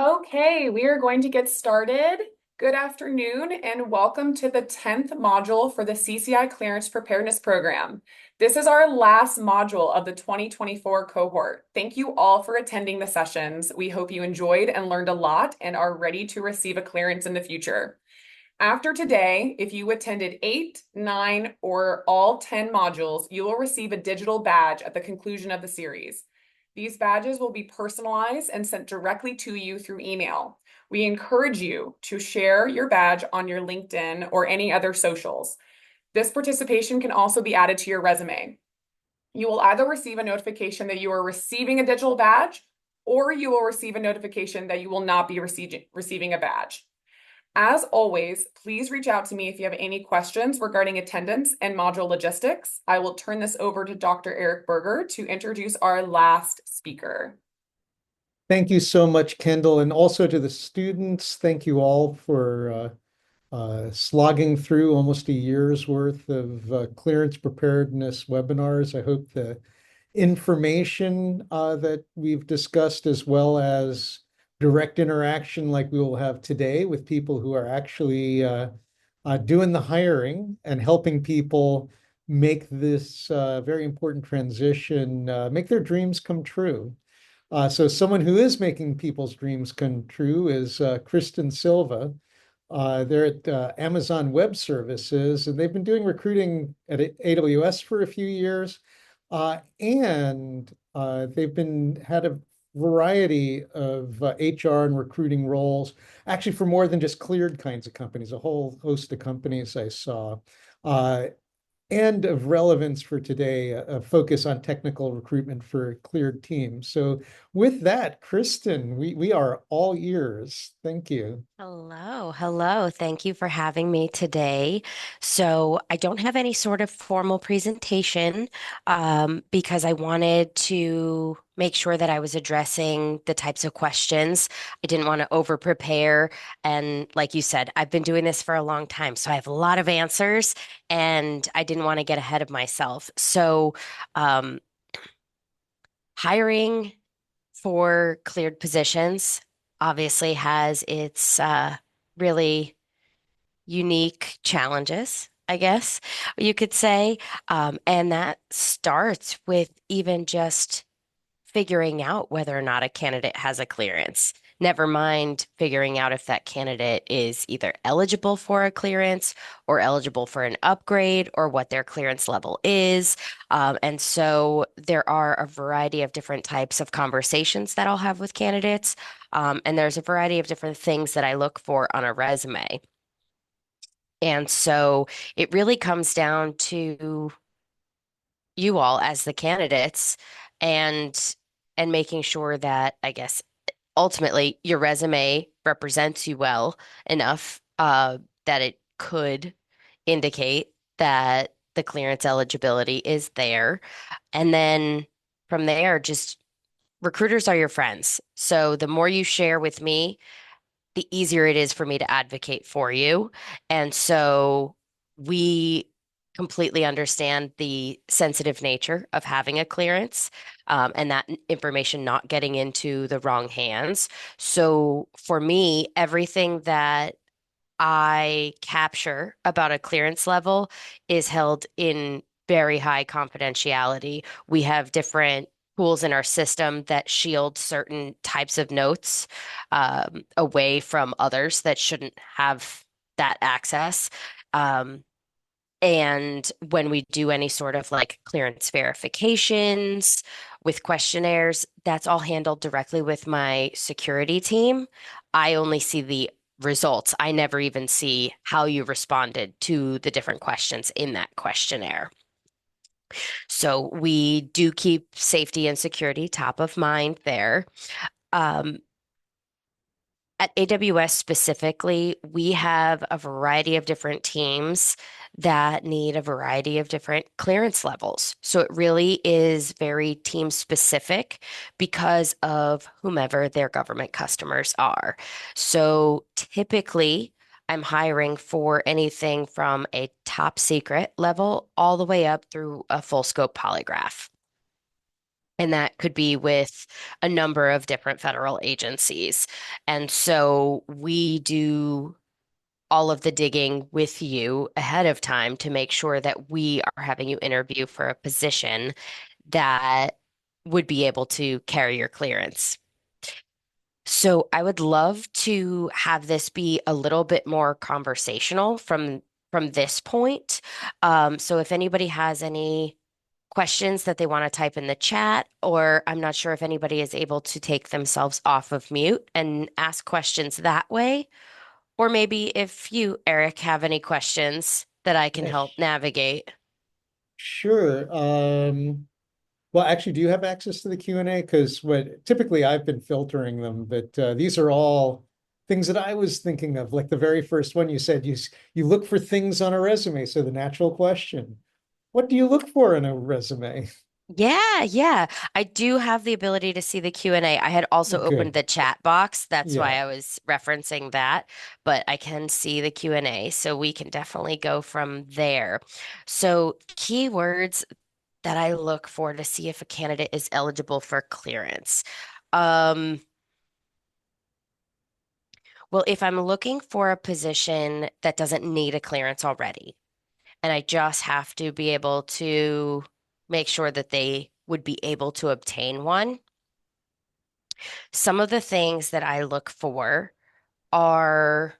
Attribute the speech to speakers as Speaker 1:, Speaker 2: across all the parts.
Speaker 1: Okay, we are going to get started. Good afternoon and welcome to the 10th module for the CCI Clearance Preparedness Program. This is our last module of the 2024 cohort. Thank you all for attending the sessions. We hope you enjoyed and learned a lot and are ready to receive a clearance in the future. After today, if you attended 8, 9, or all 10 modules, you will receive a digital badge at the conclusion of the series. These badges will be personalized and sent directly to you through email. We encourage you to share your badge on your LinkedIn or any other socials. This participation can also be added to your resume. You will either receive a notification that you are receiving a digital badge, or you will receive a notification that you will not be receiving a badge. As always, please reach out to me if you have any questions regarding attendance and module logistics. I will turn this over to Dr. Eric Berger to introduce our last speaker.
Speaker 2: Thank you so much, Kendall, and also to the students. Thank you all for slogging through almost a year's worth of clearance preparedness webinars. I hope the information that we've discussed, as well as direct interaction like we will have today with people who are actually doing the hiring and helping people make this very important transition, make their dreams come true. So someone who is making people's dreams come true is Kristen Silva. They're at Amazon Web Services, and they've been doing recruiting at AWS for a few years. And they've been had a variety of HR and recruiting roles, actually for more than just cleared kinds of companies, a whole host of companies I saw. Uh, and of relevance for today, a focus on technical recruitment for cleared teams. So with that, Kristen, we are all ears. Thank you.
Speaker 3: Hello, hello. Thank you for having me today. So, I don't have any sort of formal presentation because I wanted to make sure that I was addressing the types of questions. I didn't want to over prepare. And like you said, I've been doing this for a long time, so I have a lot of answers and I didn't want to get ahead of myself. So, um, hiring for cleared positions obviously has its really unique challenges, I guess you could say. And that starts with even just figuring out whether or not a candidate has a clearance. Never mind figuring out if that candidate is either eligible for a clearance or eligible for an upgrade or what their clearance level is. And so there are a variety of different types of conversations that I'll have with candidates. And there's a variety of different things that I look for on a resume. And so it really comes down to you all as the candidates and making sure that I guess ultimately your resume represents you well enough that it could indicate that the clearance eligibility is there. And then from there, just recruiters are your friends. So the more you share with me, the easier it is for me to advocate for you. And so we completely understand the sensitive nature of having a clearance and that information not getting into the wrong hands. So for me, everything that I capture about a clearance level is held in very high confidentiality. We have different tools in our system that shield certain types of notes away from others that shouldn't have that access. Um, and when we do any sort of like clearance verifications with questionnaires, that's all handled directly with my security team. I only see the results. I never even see how you responded to the different questions in that questionnaire. So we do keep safety and security top of mind there. Um, at AWS specifically, we have a variety of different teams that need a variety of different clearance levels. So it really is very team specific because of whomever their government customers are. So typically, I'm hiring for anything from a top secret level all the way up through a full scope polygraph. And that could be with a number of different federal agencies. And so we do all of the digging with you ahead of time to make sure that we are having you interview for a position that would be able to carry your clearance. So I would love to have this be a little bit more conversational from this point. So if anybody has any questions that they want to type in the chat, or I'm not sure if anybody is able to take themselves off of mute and ask questions that way, or maybe if you, Eric, have any questions that I can
Speaker 2: Yeah,
Speaker 3: help navigate.
Speaker 2: sure. Well, actually, do you have access to the Q&A? Because what typically I've been filtering them, but these are all things that I was thinking of. Like the very first one you said, you look for things on a resume. So the natural question, what do you look for in a resume?
Speaker 3: Yeah, yeah. I do have the ability to see the Q&A. I had also opened
Speaker 2: Good.
Speaker 3: the chat box. That's why
Speaker 2: Yeah.
Speaker 3: I was referencing that, but I can see the Q&A, so we can definitely go from there. So, keywords that I look for to see if a candidate is eligible for clearance. Um, well, if I'm looking for a position that doesn't need a clearance already, and I just have to be able to make sure that they would be able to obtain one. Some of the things that I look for are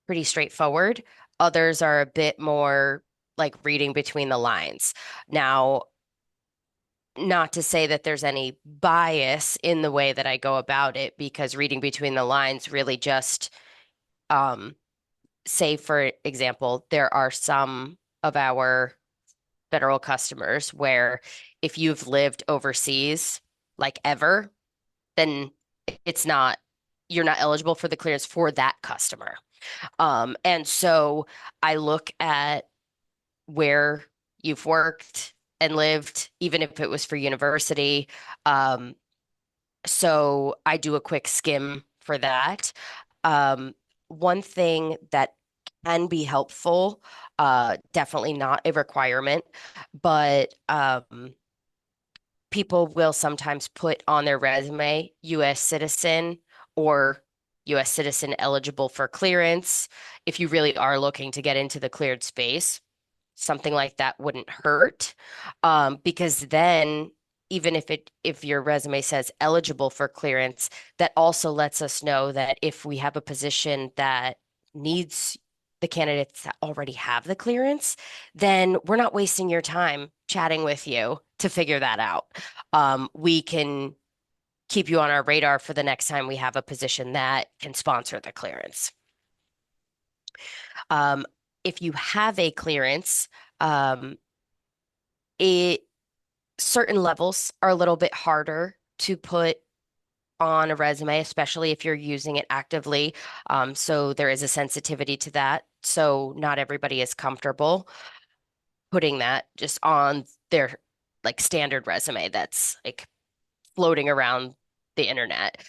Speaker 3: pretty straightforward. Others are a bit more like reading between the lines. Now, not to say that there's any bias in the way that I go about it, because reading between the lines really just, um, say, for example, there are some of our federal customers where if you've lived overseas, like ever, then it's not, you're not eligible for the clearance for that customer. And so I look at where you've worked and lived, even if it was for university. Um, so I do a quick skim for that. One thing that can be helpful, definitely not a requirement, but people will sometimes put on their resume US citizen or US citizen eligible for clearance. If you really are looking to get into the cleared space, something like that wouldn't hurt. Because then even if your resume says eligible for clearance, that also lets us know that if we have a position that needs the candidates that already have the clearance, then we're not wasting your time chatting with you to figure that out. We can keep you on our radar for the next time we have a position that can sponsor the clearance. Um, if you have a clearance, um, it certain levels are a little bit harder to put on a resume, especially if you're using it actively. So there is a sensitivity to that. So not everybody is comfortable putting that just on their like standard resume that's like floating around the internet.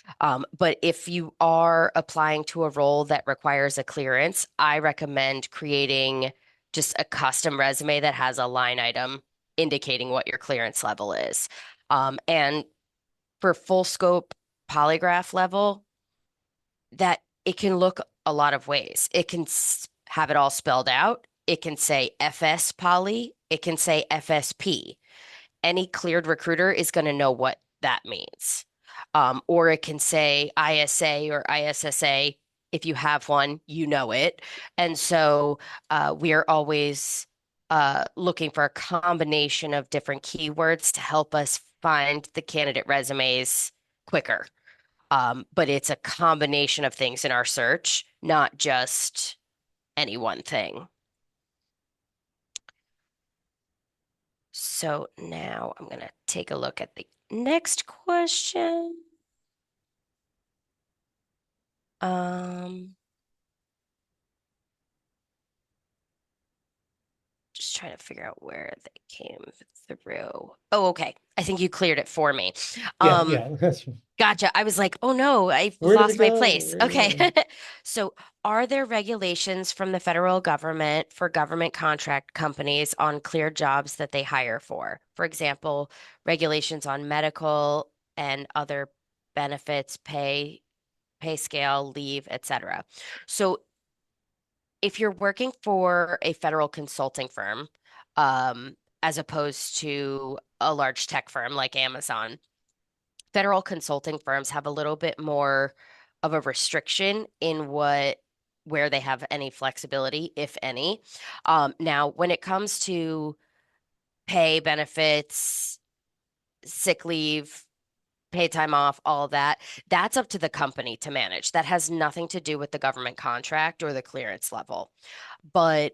Speaker 3: But if you are applying to a role that requires a clearance, I recommend creating just a custom resume that has a line item indicating what your clearance level is. And for full scope polygraph level, that it can look a lot of ways. It can have it all spelled out. It can say FS poly. It can say FSP. Any cleared recruiter is going to know what that means. Or it can say ISA or ISSA. If you have one, you know it. And so we are always looking for a combination of different keywords to help us find the candidate resumes quicker. But it's a combination of things in our search, not just any one thing. So now I'm going to take a look at the next question. Just trying to figure out where they came through. Oh, okay. I think you cleared it for me.
Speaker 2: Yeah,
Speaker 3: Um,
Speaker 2: yeah. That's
Speaker 3: Gotcha. I was like, oh no, I
Speaker 2: where did it
Speaker 3: lost my
Speaker 2: go?
Speaker 3: place. Okay. So, are there regulations from the federal government for government contract companies on cleared jobs that they hire for? For example, regulations on medical and other benefits, pay scale, leave, etc. So, if you're working for a federal consulting firm, as opposed to a large tech firm like Amazon, federal consulting firms have a little bit more of a restriction in where they have any flexibility, if any. Now, when it comes to pay, benefits, sick leave, paid time off, all of that, that's up to the company to manage. That has nothing to do with the government contract or the clearance level. But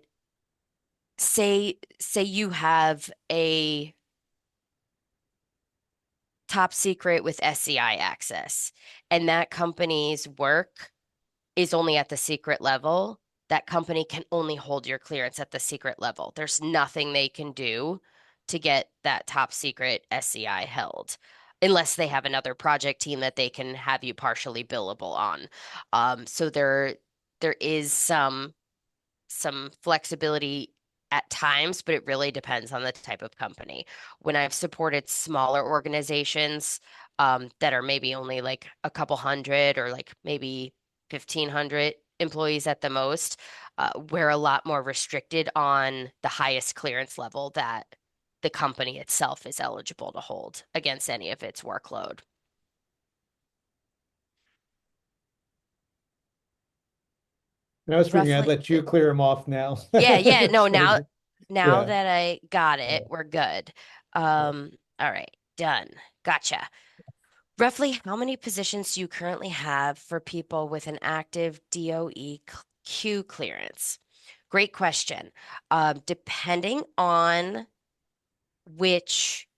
Speaker 3: say you have a top secret with SCI access, and that company's work is only at the secret level. That company can only hold your clearance at the secret level. There's nothing they can do to get that top secret SCI held unless they have another project team that they can have you partially billable on. So there is some flexibility at times, but it really depends on the type of company. When I've supported smaller organizations that are maybe only like a couple hundred or like maybe 1,500 employees at the most, we're a lot more restricted on the highest clearance level that the company itself is eligible to hold against any of its workload.
Speaker 2: And I was figuring I'd
Speaker 3: Roughly,
Speaker 2: let you clear them off now.
Speaker 3: yeah, yeah. No,
Speaker 2: So,
Speaker 3: now
Speaker 2: yeah,
Speaker 3: that I got it,
Speaker 2: yeah,
Speaker 3: we're good.
Speaker 2: yeah.
Speaker 3: All right, done. Gotcha. Roughly how many positions do you currently have for people with an active DOE Q clearance? Great question. Depending on which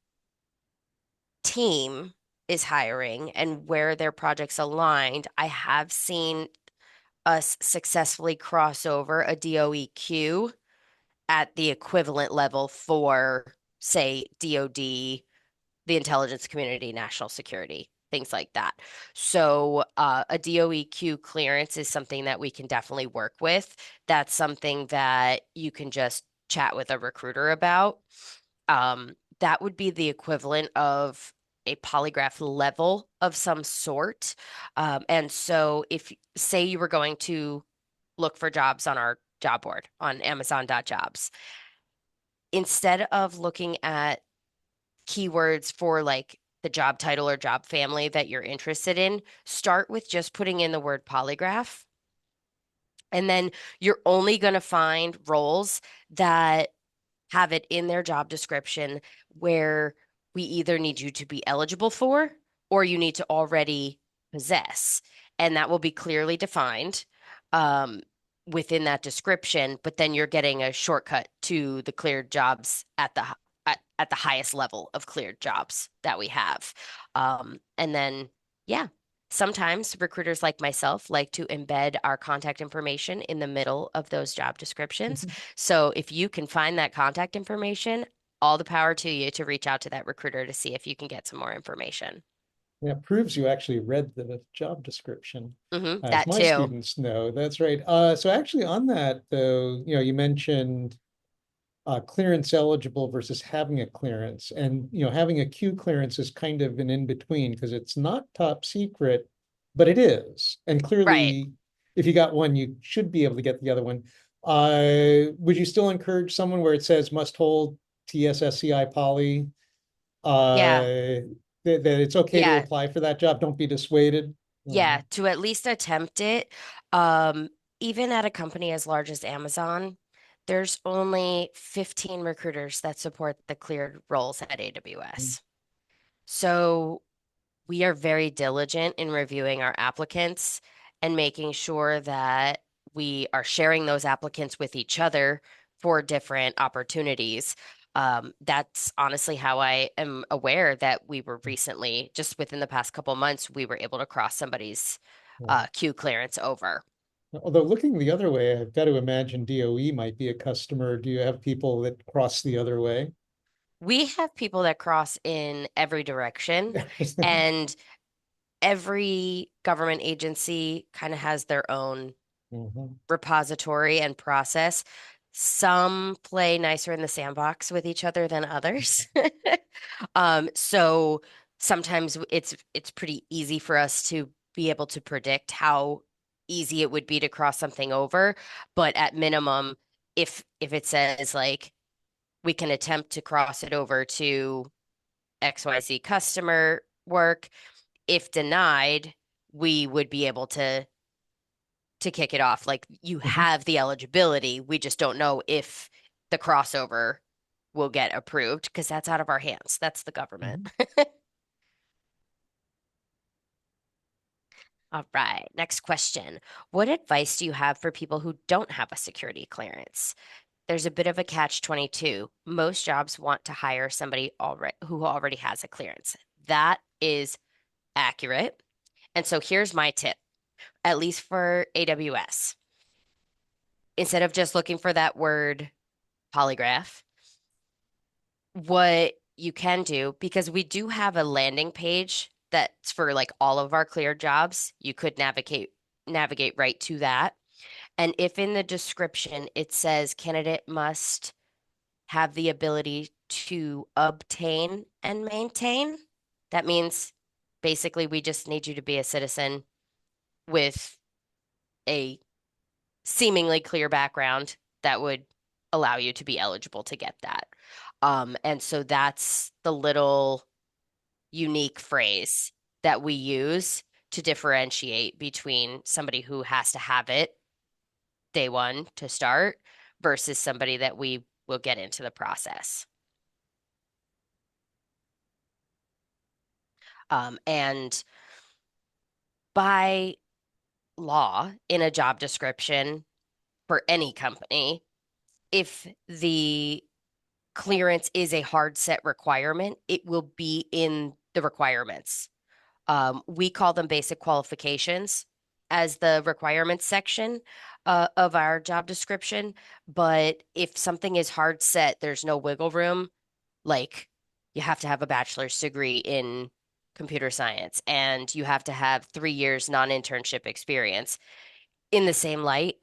Speaker 3: team is hiring and where their projects aligned, I have seen us successfully cross over a DOEQ at the equivalent level for, say, DoD, the intelligence community, national security, things like that. So, a DOEQ clearance is something that we can definitely work with. That's something that you can just chat with a recruiter about. That would be the equivalent of a polygraph level of some sort. And so, if, say, you were going to look for jobs on our job board on Amazon.jobs, instead of looking at keywords for like the job title or job family that you're interested in, start with just putting in the word polygraph. And then you're only going to find roles that have it in their job description where we either need you to be eligible for or you need to already possess. And that will be clearly defined um, within that description, but then you're getting a shortcut to the cleared jobs at the highest level of cleared jobs that we have. And then, yeah. Sometimes recruiters like myself like to embed our contact information in the middle of those job descriptions. So if you can find that contact information, all the power to you to reach out to that recruiter to see if you can get some more information.
Speaker 2: Yeah, it proves you actually read the job description, as
Speaker 3: That
Speaker 2: my
Speaker 3: too.
Speaker 2: students know. That's right. So actually on that though, you mentioned clearance eligible versus having a clearance. And, having a Q clearance is kind of an in-between because it's not top secret, but it is. And
Speaker 3: Right.
Speaker 2: clearly, if you got one, you should be able to get the other one. Would you still encourage someone where it says must hold TSSCI poly,
Speaker 3: Yeah.
Speaker 2: that it's okay to
Speaker 3: Yeah.
Speaker 2: apply for that job? Don't be dissuaded.
Speaker 3: Yeah. To at least attempt it. Um, Even at a company as large as Amazon, there's only 15 recruiters that support the cleared roles at AWS. So we are very diligent in reviewing our applicants and making sure that we are sharing those applicants with each other for different opportunities. That's honestly how I am aware that we were recently, just within the past couple months, we were able to cross somebody's
Speaker 2: Yeah.
Speaker 3: Q clearance over.
Speaker 2: Although looking the other way, I've got to imagine DOE might be a customer. Do you have people that cross the other way?
Speaker 3: We have people that cross in every direction, and every government agency kind of has their own
Speaker 2: Mhm.
Speaker 3: repository and process. Some play nicer in the sandbox with each other than others. So sometimes it's pretty easy for us to be able to predict how easy it would be to cross something over. But at minimum, if it says like we can attempt to cross it over to XYZ customer work, if denied, we would be able to kick it off. Like you
Speaker 2: Mhm.
Speaker 3: have the eligibility. We just don't know if the crossover will get approved because that's out of our hands. That's the government.
Speaker 2: Mhm.
Speaker 3: All right, next question. What advice do you have for people who don't have a security clearance? There's a bit of a catch-22. Most jobs want to hire somebody already who already has a clearance. That is accurate. And so here's my tip, at least for AWS. Instead of just looking for that word polygraph, what you can do, because we do have a landing page that's for like all of our cleared jobs, you could navigate right to that. And if in the description it says candidate must have the ability to obtain and maintain, that means basically we just need you to be a citizen with a seemingly clear background that would allow you to be eligible to get that. And so that's the little unique phrase that we use to differentiate between somebody who has to have it day one to start versus somebody that we will get into the process. And by law, in a job description for any company, if the clearance is a hard set requirement, it will be in the requirements. We call them basic qualifications as the requirements section of our job description. But if something is hard set, there's no wiggle room. Like you have to have a bachelor's degree in computer science and you have to have 3 years non-internship experience in the same light,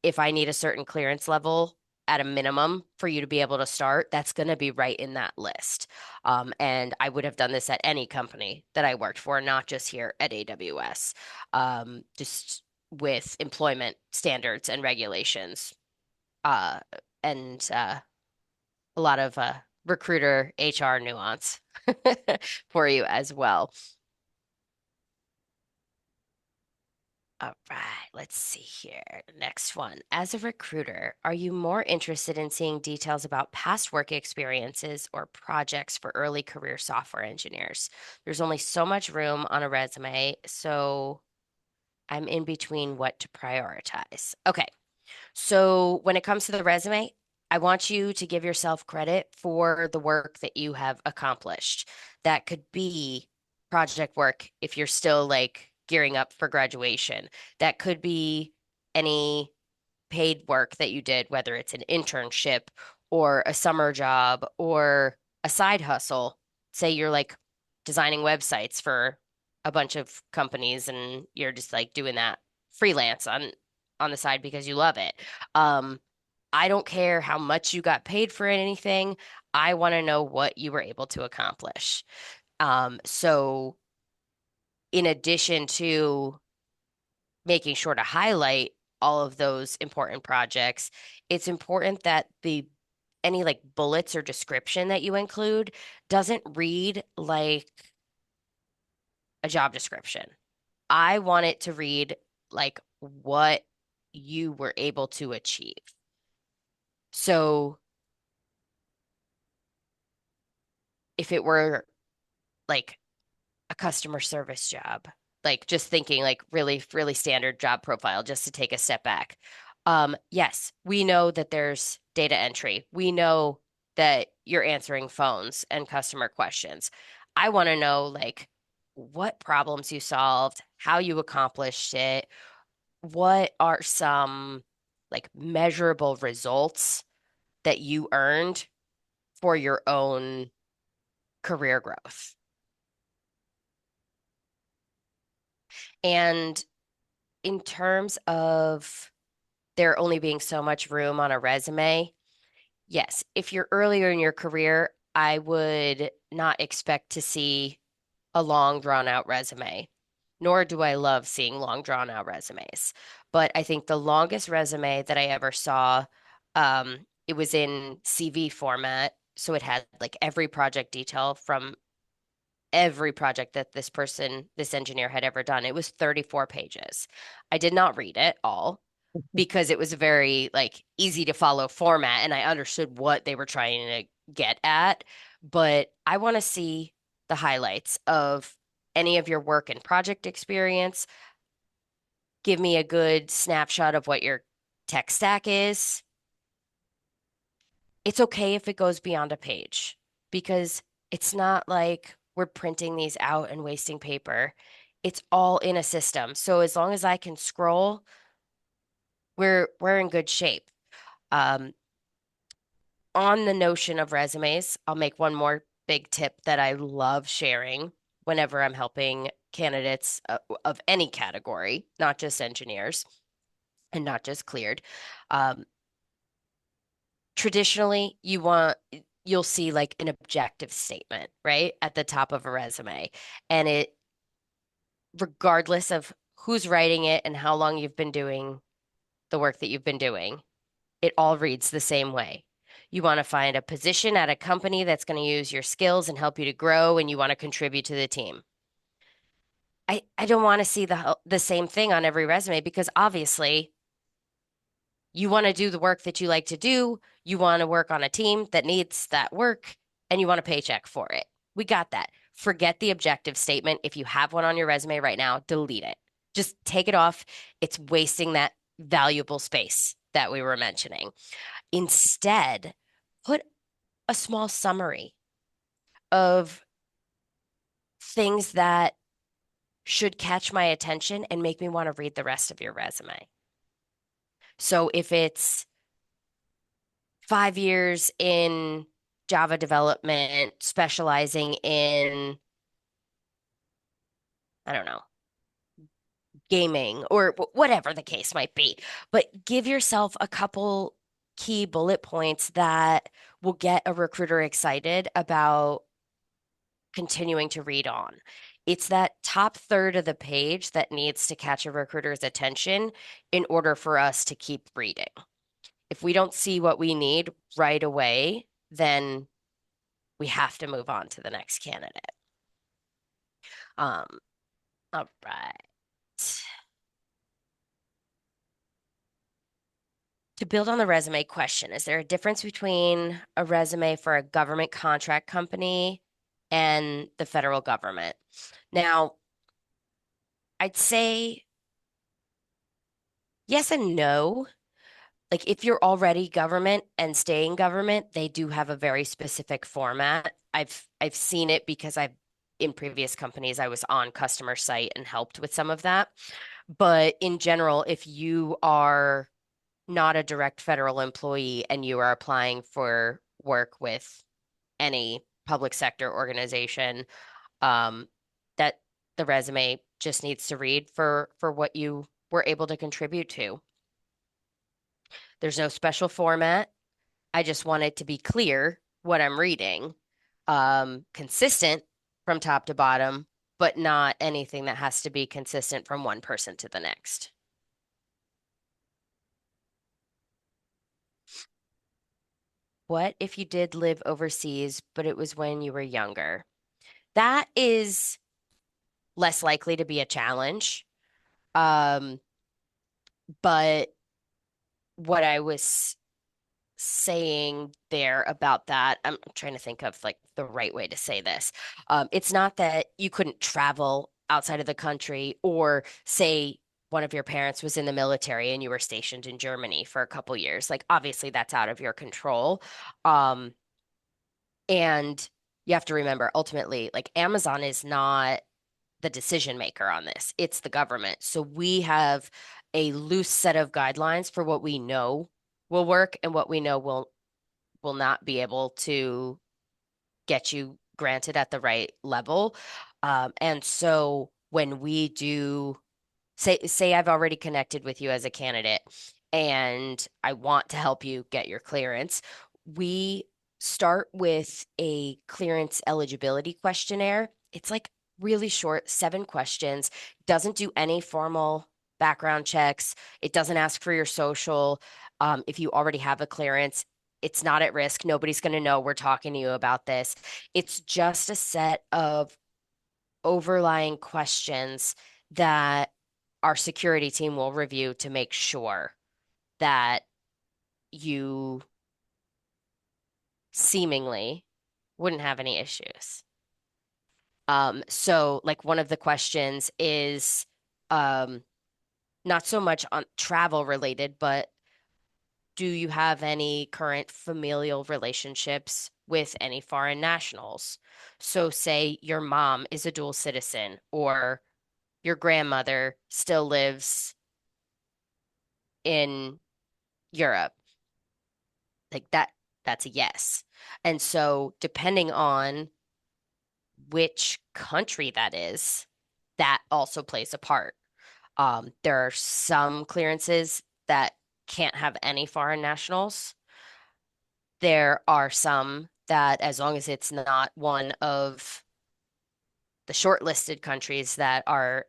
Speaker 3: if I need a certain clearance level at a minimum for you to be able to start, that's going to be right in that list. And I would have done this at any company that I worked for, not just here at AWS, just with employment standards and regulations, uh, and a lot of recruiter HR nuance for you as well. All right, let's see here. Next one. As a recruiter, are you more interested in seeing details about past work experiences or projects for early career software engineers? There's only so much room on a resume, so I'm in between what to prioritize. Okay, so when it comes to the resume, I want you to give yourself credit for the work that you have accomplished. That could be project work if you're still like gearing up for graduation. That could be any paid work that you did, whether it's an internship or a summer job or a side hustle. Say you're like designing websites for a bunch of companies and you're just like doing that freelance on the side because you love it. Um, I don't care how much you got paid for anything. I want to know what you were able to accomplish. So in addition to making sure to highlight all of those important projects, it's important that the any like bullets or description that you include doesn't read like a job description. I want it to read like what you were able to achieve. So if it were like a customer service job, like just thinking like really, really standard job profile, just to take a step back. Yes, we know that there's data entry. We know that you're answering phones and customer questions. I want to know like what problems you solved, how you accomplished it, what are some like measurable results that you earned for your own career growth? And in terms of there only being so much room on a resume, yes, if you're earlier in your career, I would not expect to see a long, drawn out resume, nor do I love seeing long, drawn out resumes. But I think the longest resume that I ever saw, it was in CV format. So it had like every project detail from every project that this engineer had ever done. It was 34 pages. I did not read it all because it was a very like easy to follow format and I understood what they were trying to get at. But I want to see the highlights of any of your work and project experience. Give me a good snapshot of what your tech stack is. It's okay if it goes beyond a page because it's not like we're printing these out and wasting paper. It's all in a system. So as long as I can scroll, we're in good shape. Um, on the notion of resumes, I'll make one more big tip that I love sharing whenever I'm helping candidates of any category, not just engineers and not just cleared. Um, Traditionally, you'll see like an objective statement, right, at the top of a resume. And it, regardless of who's writing it and how long you've been doing the work that you've been doing, it all reads the same way. You want to find a position at a company that's going to use your skills and help you to grow, and you want to contribute to the team. I don't want to see the same thing on every resume because obviously you want to do the work that you like to do. You want to work on a team that needs that work, and you want a paycheck for it. We got that. Forget the objective statement. If you have one on your resume right now, delete it. Just take it off. It's wasting that valuable space that we were mentioning. Instead, put a small summary of things that should catch my attention and make me want to read the rest of your resume. So if it's 5 years in Java development, specializing in, I don't know, gaming or whatever the case might be, but give yourself a couple key bullet points that will get a recruiter excited about continuing to read on. It's that top third of the page that needs to catch a recruiter's attention in order for us to keep reading. If we don't see what we need right away, then we have to move on to the next candidate. Um, all right. To build on the resume question, is there a difference between a resume for a government contract company and the federal government? Now, I'd say yes and no. Like if you're already government and staying government, they do have a very specific format. I've seen it because I've in previous companies I was on customer site and helped with some of that. But in general, if you are not a direct federal employee and you are applying for work with any public sector organization, um, that the resume just needs to read for what you were able to contribute to. There's no special format. I just want it to be clear what I'm reading, consistent from top to bottom, but not anything that has to be consistent from one person to the next. What if you did live overseas, but it was when you were younger? That is less likely to be a challenge. Um, but what I was saying there about that, I'm trying to think of like the right way to say this. It's not that you couldn't travel outside of the country or say one of your parents was in the military and you were stationed in Germany for a couple years. Like obviously that's out of your control. Um, and you have to remember ultimately, like Amazon is not the decision maker on this. It's the government. So we have a loose set of guidelines for what we know will work and what we know will not be able to get you granted at the right level. And so when we do say I've already connected with you as a candidate and I want to help you get your clearance, we start with a clearance eligibility questionnaire. It's like really short, 7 questions, doesn't do any formal background checks. It doesn't ask for your social. If you already have a clearance, it's not at risk. Nobody's going to know we're talking to you about this. It's just a set of overlying questions that our security team will review to make sure that you seemingly wouldn't have any issues. So like one of the questions is um, not so much on travel related, but do you have any current familial relationships with any foreign nationals? So say your mom is a dual citizen or your grandmother still lives in Europe, like that's a yes. And so depending on which country that is, that also plays a part. There are some clearances that can't have any foreign nationals. There are some that, as long as it's not one of the shortlisted countries that are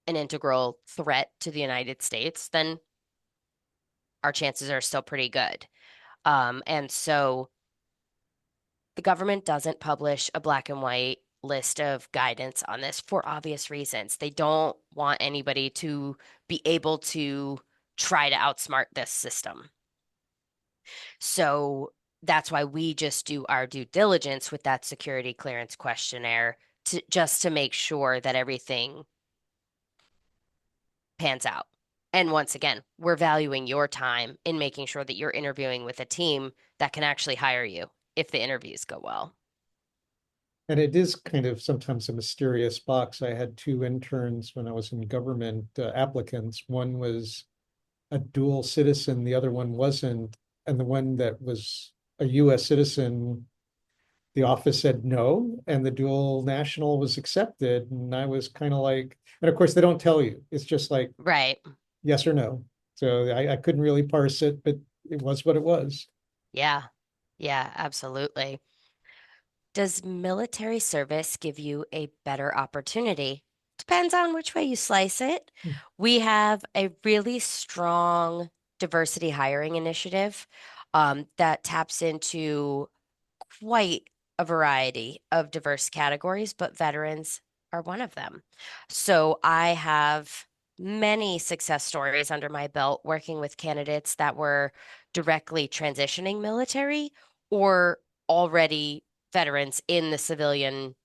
Speaker 3: an integral threat to the United States, then our chances are still pretty good. And so the government doesn't publish a black and white list of guidance on this for obvious reasons. They don't want anybody to be able to try to outsmart this system. So that's why we just do our due diligence with that security clearance questionnaire to just to make sure that everything pans out. And once again, we're valuing your time in making sure that you're interviewing with a team that can actually hire you if the interviews go well.
Speaker 2: And it is kind of sometimes a mysterious box. I had 2 interns when I was in government, applicants. One was a dual citizen, the other one wasn't. And the one that was a US citizen, the office said no, and the dual national was accepted. And I was kind of like, and of course, they don't tell you. It's just like
Speaker 3: Right.
Speaker 2: yes or no. So I couldn't really parse it, but it was what it was.
Speaker 3: Yeah. Yeah, absolutely. Does military service give you a better opportunity? Depends on which way you slice it. We have a really strong diversity hiring initiative that taps into quite a variety of diverse categories, but veterans are one of them. So I have many success stories under my belt working with candidates that were directly transitioning military or already veterans in the civilian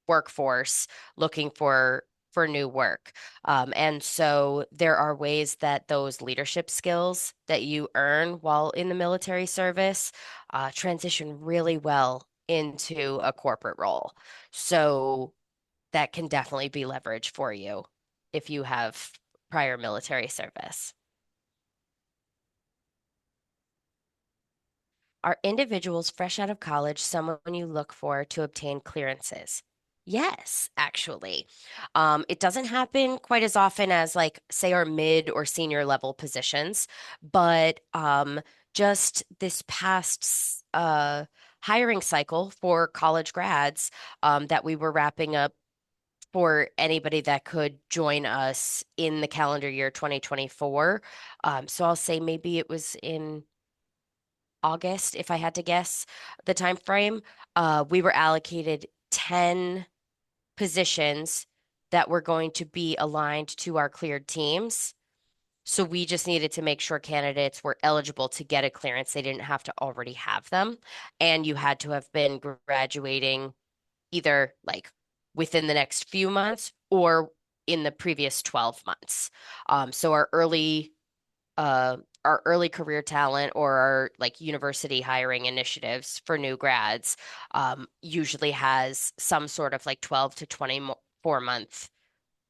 Speaker 3: workforce looking for new work. And so there are ways that those leadership skills that you earn while in the military service transition really well into a corporate role. So that can definitely be leverage for you if you have prior military service. Are individuals fresh out of college someone you look for to obtain clearances? Yes, actually. It doesn't happen quite as often as, like, say, our mid or senior level positions, but just this past hiring cycle for college grads that we were wrapping up for anybody that could join us in the calendar year 2024. So I'll say maybe it was in August, if I had to guess the time frame, we were allocated 10 positions that were going to be aligned to our cleared teams. So we just needed to make sure candidates were eligible to get a clearance. They didn't have to already have them. And you had to have been graduating either like within the next few months or in the previous 12 months. So our early career talent or our like university hiring initiatives for new grads usually has some sort of like 12 to 24 month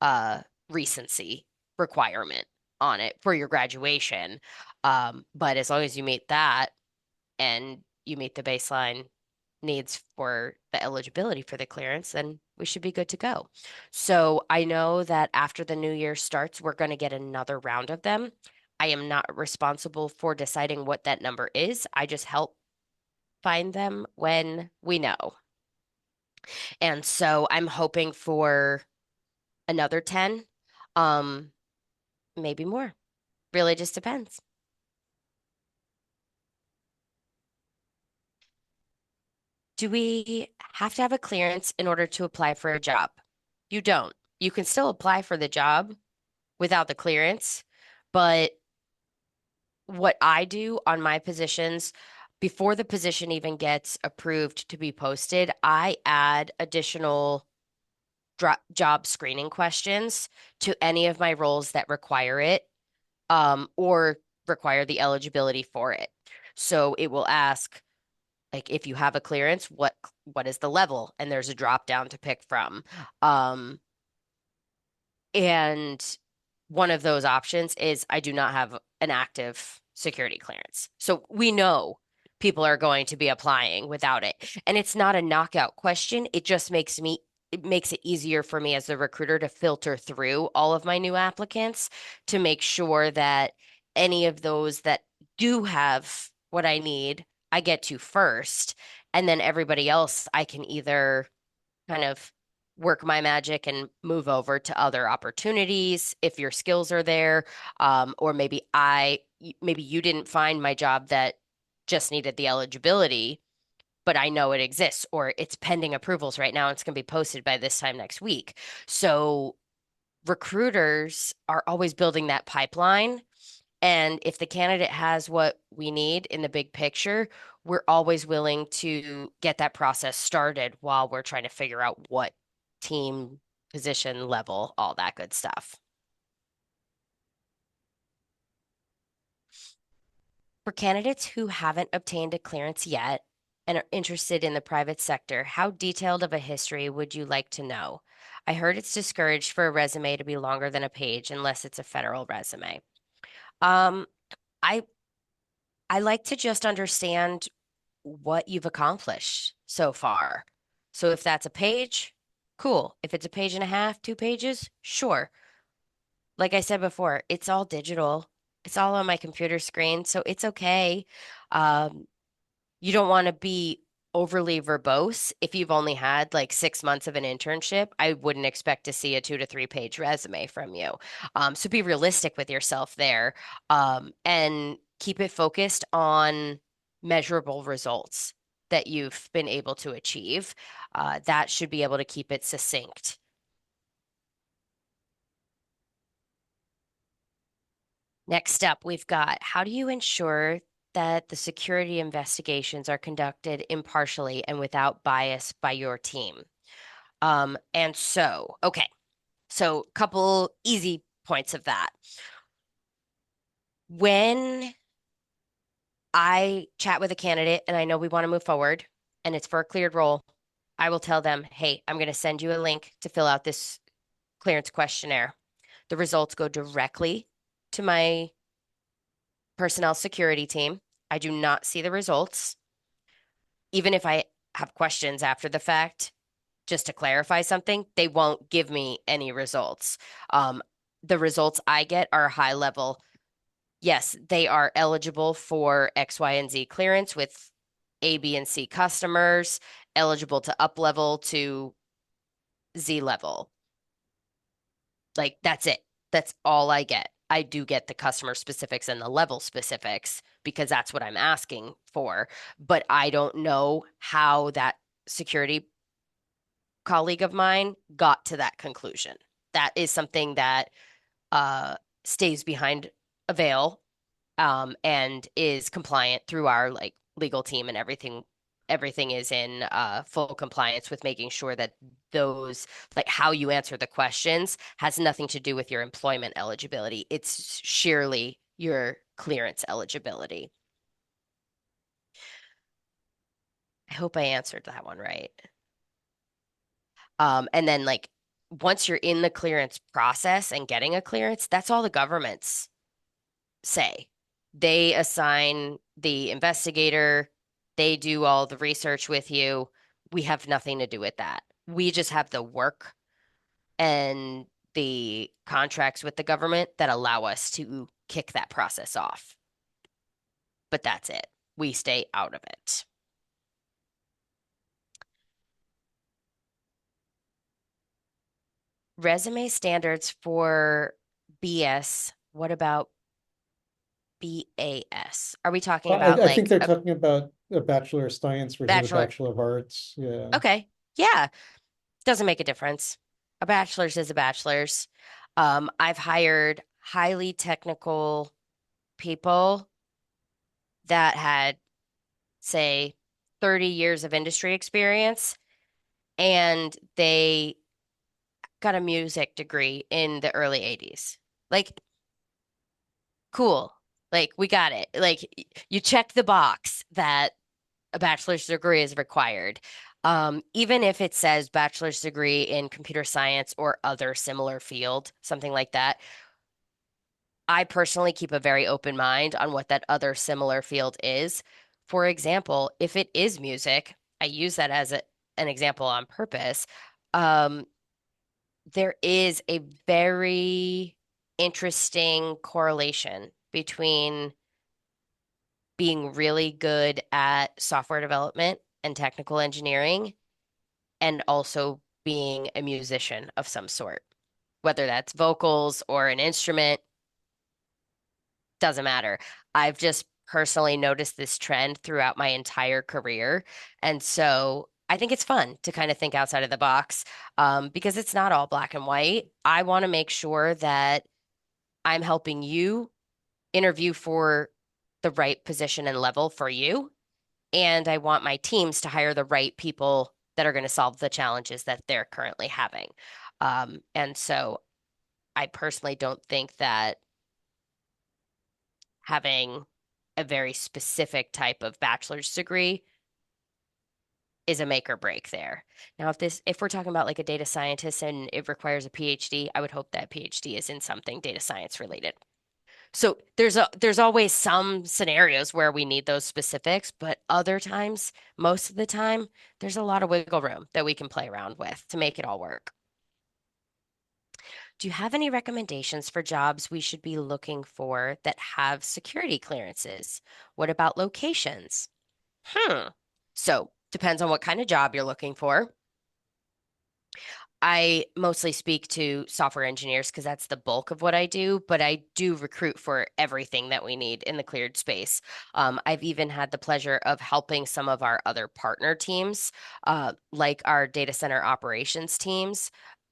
Speaker 3: uh, recency requirement. on it for your graduation. But as long as you meet that and you meet the baseline needs for the eligibility for the clearance, then we should be good to go. So I know that after the new year starts, we're going to get another round of them. I am not responsible for deciding what that number is. I just help find them when we know. And so I'm hoping for another 10, um, maybe more. Really just depends. Do we have to have a clearance in order to apply for a job? You don't. You can still apply for the job without the clearance, but what I do on my positions, before the position even gets approved to be posted, I add additional job screening questions to any of my roles that require it, or require the eligibility for it. So it will ask, like, if you have a clearance, what is the level? And there's a drop down to pick from. Um, and one of those options is I do not have an active security clearance. So we know people are going to be applying without it. And it's not a knockout question. It makes it easier for me as a recruiter to filter through all of my new applicants to make sure that any of those that do have what I need, I get to first. And then everybody else, I can either kind of work my magic and move over to other opportunities if your skills are there. Or maybe you didn't find my job that just needed the eligibility, but I know it exists, or it's pending approvals right now. It's going to be posted by this time next week. So recruiters are always building that pipeline. And if the candidate has what we need in the big picture, we're always willing to get that process started while we're trying to figure out what team, position, level, all that good stuff. For candidates who haven't obtained a clearance yet and are interested in the private sector, how detailed of a history would you like to know? I heard it's discouraged for a resume to be longer than a page unless it's a federal resume. Um, I I like to just understand what you've accomplished so far. So if that's a page, cool. If it's a page and a half, 2 pages, sure. Like I said before, it's all digital. It's all on my computer screen, so it's okay. Um, you don't want to be overly verbose. If you've only had like 6 months of an internship, I wouldn't expect to see a 2 to 3 page resume from you. So be realistic with yourself there, and keep it focused on measurable results that you've been able to achieve. That should be able to keep it succinct. Next up, we've got how do you ensure that the security investigations are conducted impartially and without bias by your team? Okay, so couple easy points of that. When I chat with a candidate and I know we want to move forward and it's for a cleared role, I will tell them, hey, I'm going to send you a link to fill out this clearance questionnaire. The results go directly to my personnel security team. I do not see the results. Even if I have questions after the fact, just to clarify something, they won't give me any results. Um, the results I get are high level. Yes, they are eligible for X, Y, and Z clearance with A, B, and C customers, eligible to up level to Z level. Like that's it. That's all I get. I do get the customer specifics and the level specifics because that's what I'm asking for. But I don't know how that security colleague of mine got to that conclusion. That is something that uh, stays behind a veil, and is compliant through our like legal team and everything. Everything is in full compliance with making sure that those, like how you answer the questions, has nothing to do with your employment eligibility. It's sheerly your clearance eligibility. I hope I answered that one right. And then like once you're in the clearance process and getting a clearance, that's all the government's say. They assign the investigator, they do all the research with you. We have nothing to do with that. We just have the work and the contracts with the government that allow us to kick that process off. But that's it. We stay out of it. Resume standards for BS. What about BAS? Are we talking about
Speaker 2: I think
Speaker 3: like
Speaker 2: they're
Speaker 3: a
Speaker 2: talking about a Bachelor of Science versus a
Speaker 3: bachelor?
Speaker 2: Bachelor of Arts. Yeah.
Speaker 3: Okay. Yeah. Doesn't make a difference. A bachelor's is a bachelor's. I've hired highly technical people that had, say, 30 years of industry experience, and they got a music degree in the early 80s. Like, cool. Like, we got it. Like, you check the box that a bachelor's degree is required. Even if it says bachelor's degree in computer science or other similar field, something like that, I personally keep a very open mind on what that other similar field is. For example, if it is music, I use that as an example on purpose. Um, there is a very interesting correlation between being really good at software development and technical engineering and also being a musician of some sort, whether that's vocals or an instrument, doesn't matter. I've just personally noticed this trend throughout my entire career. And so I think it's fun to kind of think outside of the box, because it's not all black and white. I want to make sure that I'm helping you interview for the right position and level for you. And I want my teams to hire the right people that are going to solve the challenges that they're currently having. And so I personally don't think that having a very specific type of bachelor's degree is a make or break there. Now, if we're talking about like a data scientist and it requires a PhD, I would hope that PhD is in something data science related. So there's always some scenarios where we need those specifics, but other times, most of the time, there's a lot of wiggle room that we can play around with to make it all work. Do you have any recommendations for jobs we should be looking for that have security clearances? What about locations? So depends on what kind of job you're looking for. I mostly speak to software engineers because that's the bulk of what I do, but I do recruit for everything that we need in the cleared space. I've even had the pleasure of helping some of our other partner teams, like our data center operations teams,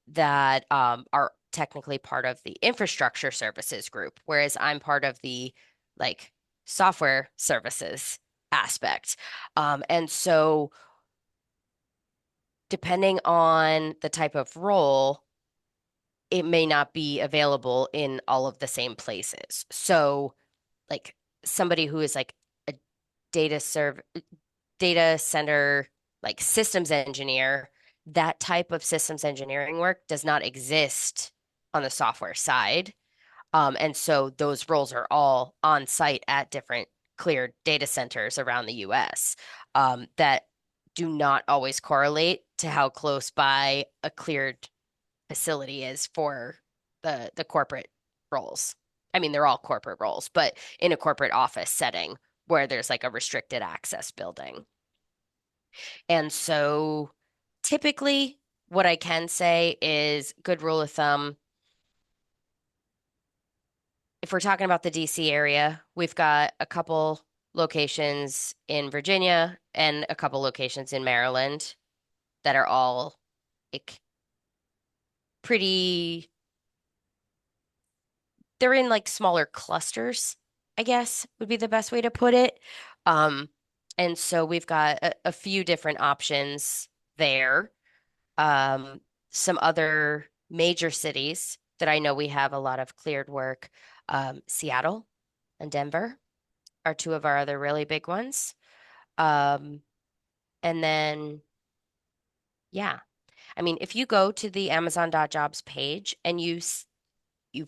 Speaker 3: that are technically part of the infrastructure services group, whereas I'm part of the like software services aspect. And so depending on the type of role, it may not be available in all of the same places. So, like somebody who is like a data serve data center like systems engineer, that type of systems engineering work does not exist on the software side. And so those roles are all on site at different cleared data centers around the US, that do not always correlate to how close by a cleared facility is for the corporate roles. I mean, they're all corporate roles, but in a corporate office setting where there's like a restricted access building. And so typically what I can say is good rule of thumb. If we're talking about the DC area, we've got a couple locations in Virginia and a couple locations in Maryland that are all like pretty, they're in like smaller clusters, I guess would be the best way to put it. Um, and so we've got a few different options there. Um, some other major cities that I know we have a lot of cleared work. Seattle and Denver are two of our other really big ones. Um, and then, yeah, I mean, if you go to the Amazon.jobs page and you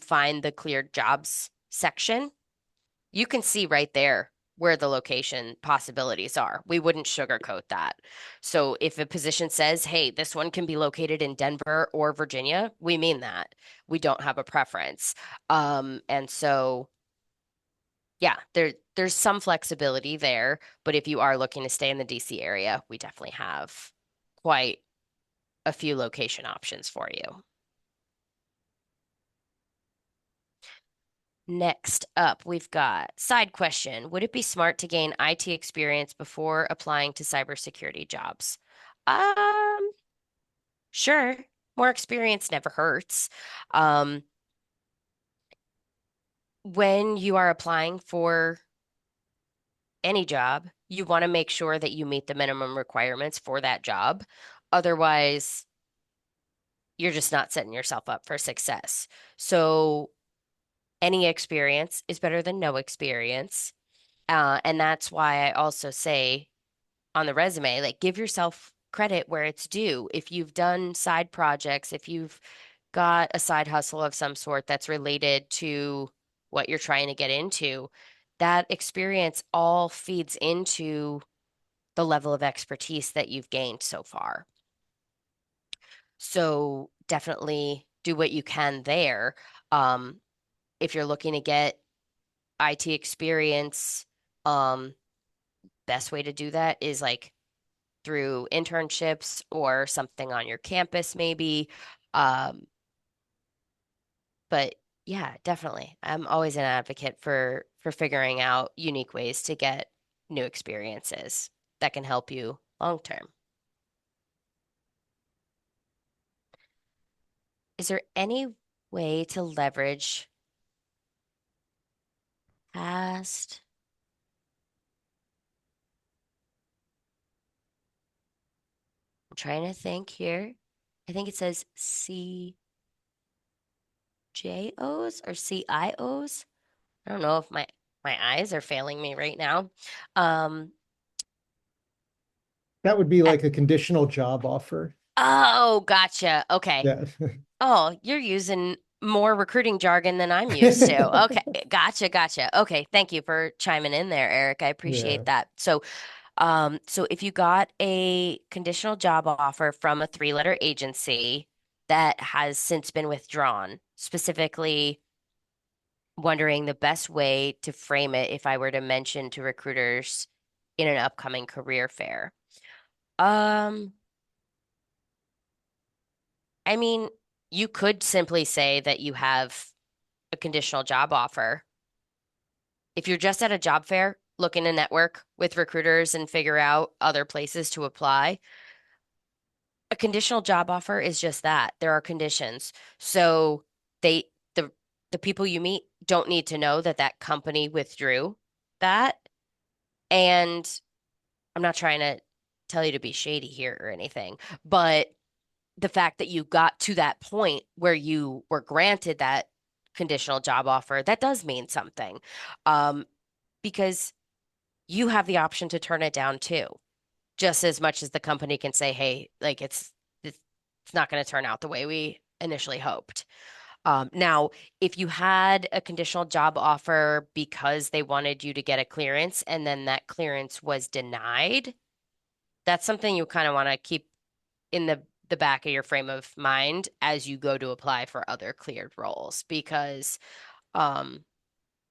Speaker 3: find the cleared jobs section, You can see right there where the location possibilities are. We wouldn't sugarcoat that. So if a position says, hey, this one can be located in Denver or Virginia, we mean that. We don't have a preference. And so yeah, there's some flexibility there, but if you are looking to stay in the DC area, we definitely have quite a few location options for you. Next up, we've got side question. Would it be smart to gain IT experience before applying to cybersecurity jobs? Um, sure. More experience never hurts. Um, when you are applying for any job, you want to make sure that you meet the minimum requirements for that job. Otherwise, you're just not setting yourself up for success. So, any experience is better than no experience. And that's why I also say on the resume, like give yourself credit where it's due. If you've done side projects, if you've got a side hustle of some sort that's related to what you're trying to get into, that experience all feeds into the level of expertise that you've gained so far. So definitely do what you can there. Um, if you're looking to get IT experience, um, best way to do that is like through internships or something on your campus, maybe. Um, but yeah, definitely. I'm always an advocate for figuring out unique ways to get new experiences that can help you long term. Is there any way to leverage past? I'm trying to think here. I think it says CJOs or CIOs. I don't know if my eyes are failing me right now. Um,
Speaker 2: That would be
Speaker 3: uh,
Speaker 2: like a conditional job offer.
Speaker 3: oh, gotcha. Okay.
Speaker 2: Yeah.
Speaker 3: Oh, you're using more recruiting jargon than I'm used to. Okay. Gotcha, gotcha. Okay, thank you for chiming in there, Eric. I
Speaker 2: Yeah.
Speaker 3: appreciate that. So if you got a conditional job offer from a three-letter agency that has since been withdrawn, specifically wondering the best way to frame it if I were to mention to recruiters in an upcoming career fair. Um, I mean, you could simply say that you have a conditional job offer. If you're just at a job fair looking to network with recruiters and figure out other places to apply, a conditional job offer is just that. There are conditions. So they the the people you meet don't need to know that that company withdrew that. And I'm not trying to tell you to be shady here or anything, but the fact that you got to that point where you were granted that conditional job offer, that does mean something. Um, because you have the option to turn it down too, just as much as the company can say, hey, like it's not going to turn out the way we initially hoped. Now, if you had a conditional job offer because they wanted you to get a clearance and then that clearance was denied, that's something you kind of want to keep in the back of your frame of mind as you go to apply for other cleared roles because um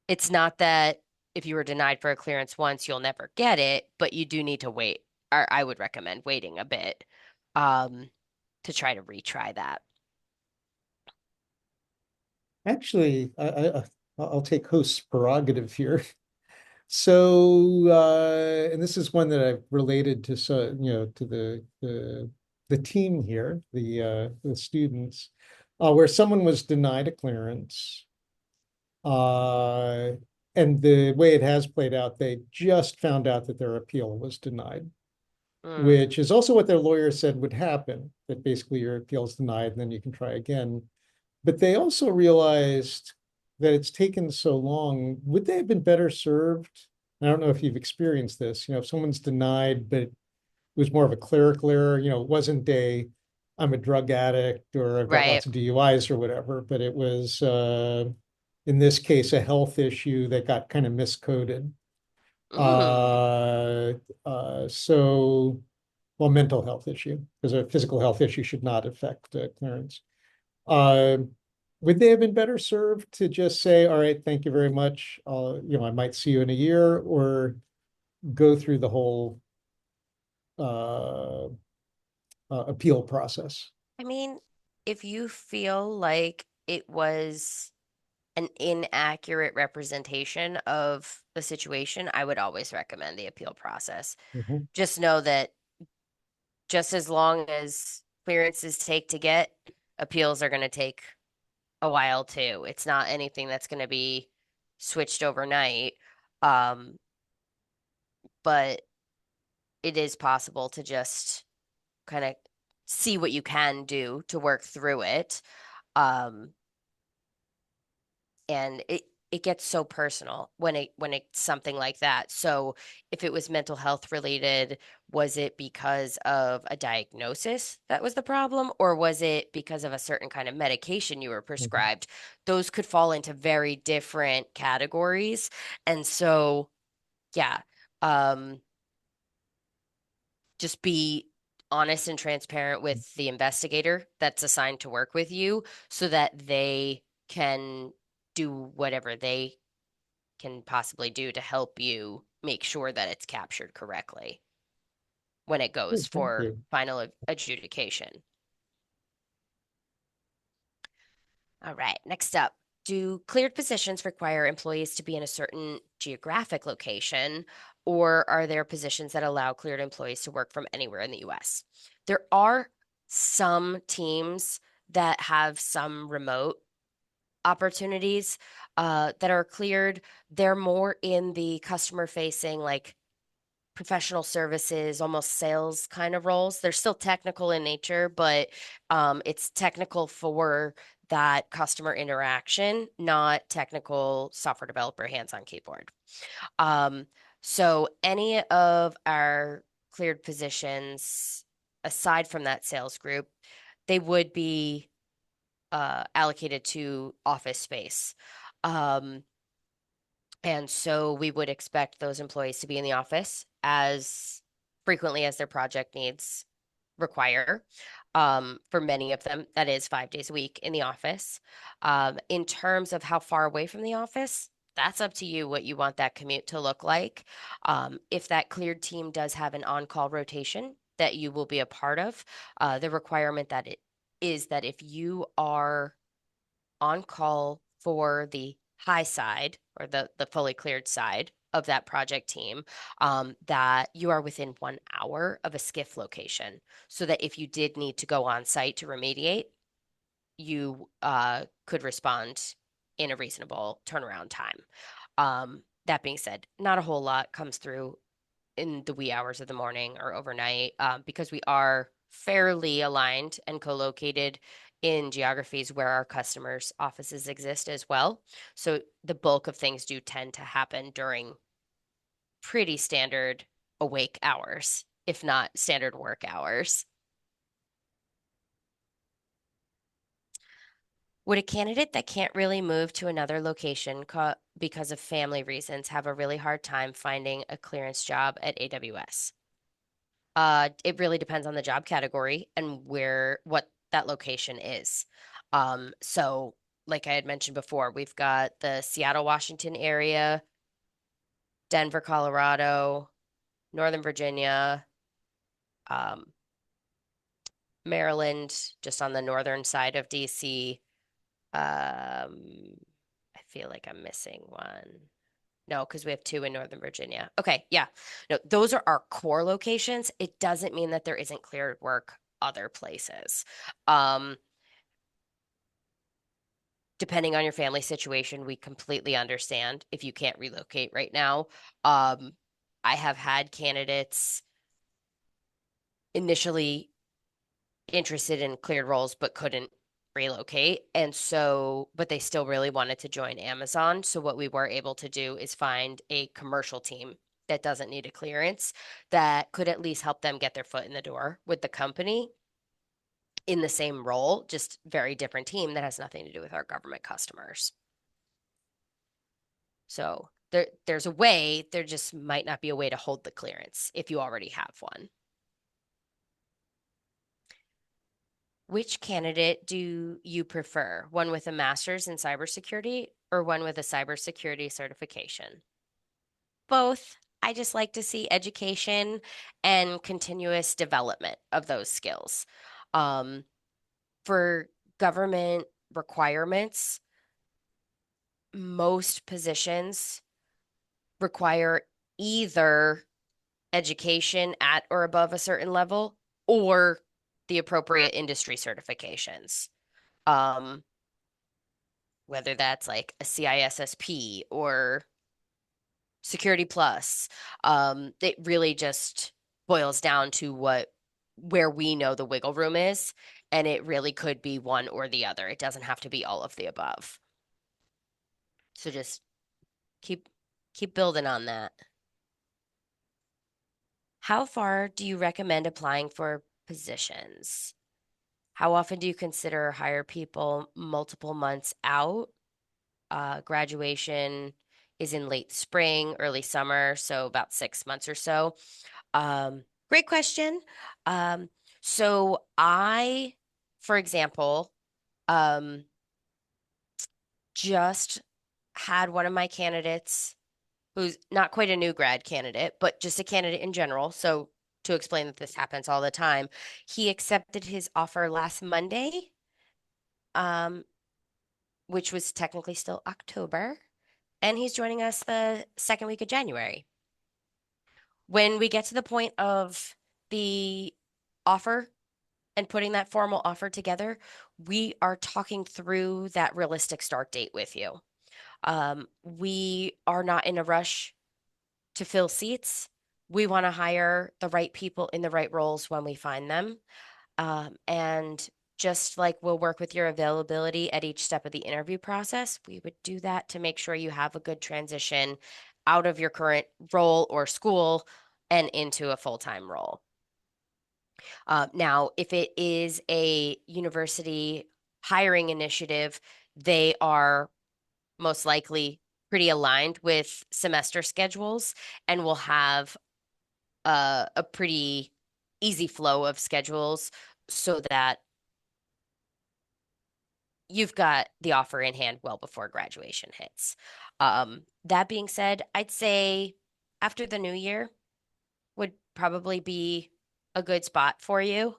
Speaker 3: it's not that if you were denied for a clearance once you'll never get it, but you do need to wait, or I would recommend waiting a bit um to try to retry that.
Speaker 2: Actually, I'll take host's prerogative here. So, and this is one that I've related to, so to the team here, the students, where someone was denied a clearance, uh, and the way it has played out, they just found out that their appeal was denied,
Speaker 3: Mm,
Speaker 2: which is also what their lawyer said would happen, that basically your appeal is denied and then you can try again. But they also realized that it's taken so long. Would they have been better served? I don't know if you've experienced this. If someone's denied, but it was more of a clerical error, it wasn't I'm a drug addict or I've got
Speaker 3: right.
Speaker 2: lots of DUIs or whatever, but it was in this case, a health issue that got kind of miscoded.
Speaker 3: Mm.
Speaker 2: Uh, so, well, mental health issue, because a physical health issue should not affect clearance. Uh, would they have been better served to just say, all right, thank you very much. I might see you in a year, or go through the whole uh, appeal process?
Speaker 3: I mean, if you feel like it was an inaccurate representation of the situation, I would always recommend the appeal process.
Speaker 2: Mhm.
Speaker 3: Just know that just as long as clearances take to get, appeals are going to take a while too. It's not anything that's going to be switched overnight. Um, but it is possible to just kind of see what you can do to work through it. Um, and it gets so personal when it's something like that. So if it was mental health related, was it because of a diagnosis that was the problem, or was it because of a certain kind of medication you were
Speaker 2: Mhm.
Speaker 3: prescribed? Those could fall into very different categories. And so, yeah, um, just be honest and transparent with the investigator that's assigned to work with you so that they can do whatever they can possibly do to help you make sure that it's captured correctly when it goes
Speaker 2: Good, thank
Speaker 3: for
Speaker 2: you.
Speaker 3: final adjudication. All right, next up. Do cleared positions require employees to be in a certain geographic location, or are there positions that allow cleared employees to work from anywhere in the US? There are some teams that have some remote opportunities that are cleared. They're more in the customer facing, like professional services, almost sales kind of roles. They're still technical in nature, but it's technical for that customer interaction, not technical software developer hands on keyboard. Um, so any of our cleared positions, aside from that sales group, they would be allocated to office space. Um, and so we would expect those employees to be in the office as frequently as their project needs require. For many of them, that is 5 days a week in the office. In terms of how far away from the office, that's up to you what you want that commute to look like. If that cleared team does have an on-call rotation that you will be a part of, the requirement that it is that if you are on call for the high side or the fully cleared side of that project team, that you are within 1 hour of a skiff location so that if you did need to go on site to remediate, you could respond in a reasonable turnaround time. That being said, not a whole lot comes through in the wee hours of the morning or overnight, because we are fairly aligned and co-located in geographies where our customers' offices exist as well. So the bulk of things do tend to happen during pretty standard awake hours, if not standard work hours. Would a candidate that can't really move to another location because of family reasons have a really hard time finding a clearance job at AWS? It really depends on the job category and what that location is. So like I had mentioned before, we've got the Seattle, Washington area, Denver, Colorado, Northern Virginia, um, Maryland, just on the northern side of DC. I feel like I'm missing one. No, because we have two in Northern Virginia. Okay, yeah. No, those are our core locations. It doesn't mean that there isn't cleared work other places. Um, Depending on your family situation, we completely understand if you can't relocate right now. Um, I have had candidates initially interested in cleared roles but couldn't relocate. And so, but they still really wanted to join Amazon. So, what we were able to do is find a commercial team that doesn't need a clearance that could at least help them get their foot in the door with the company in the same role, just very different team that has nothing to do with our government customers. So there's a way, there just might not be a way to hold the clearance if you already have one. Which candidate do you prefer? One with a master's in cybersecurity or one with a cybersecurity certification? Both. I just like to see education and continuous development of those skills. Um, for government requirements, most positions require either education at or above a certain level or the appropriate industry certifications. Um, whether that's like a CISSP or Security Plus. It really just boils down to where we know the wiggle room is, and it really could be one or the other. It doesn't have to be all of the above. So just keep keep building on that. How far do you recommend applying for positions? How often do you consider hire people multiple months out? Graduation is in late spring, early summer, so about 6 months or so. Great question. Um, so I, for example, um, just had one of my candidates who's not quite a new grad candidate, but just a candidate in general. So to explain that this happens all the time, he accepted his offer last Monday, um, which was technically still October, and he's joining us the second week of January. When we get to the point of the offer and putting that formal offer together, we are talking through that realistic start date with you. We are not in a rush to fill seats. We want to hire the right people in the right roles when we find them. And just like we'll work with your availability at each step of the interview process, we would do that to make sure you have a good transition out of your current role or school and into a full-time role. Now, if it is a university hiring initiative, they are most likely pretty aligned with semester schedules and will have a pretty easy flow of schedules so that you've got the offer in hand well before graduation hits. That being said, I'd say after the new year would probably be a good spot for you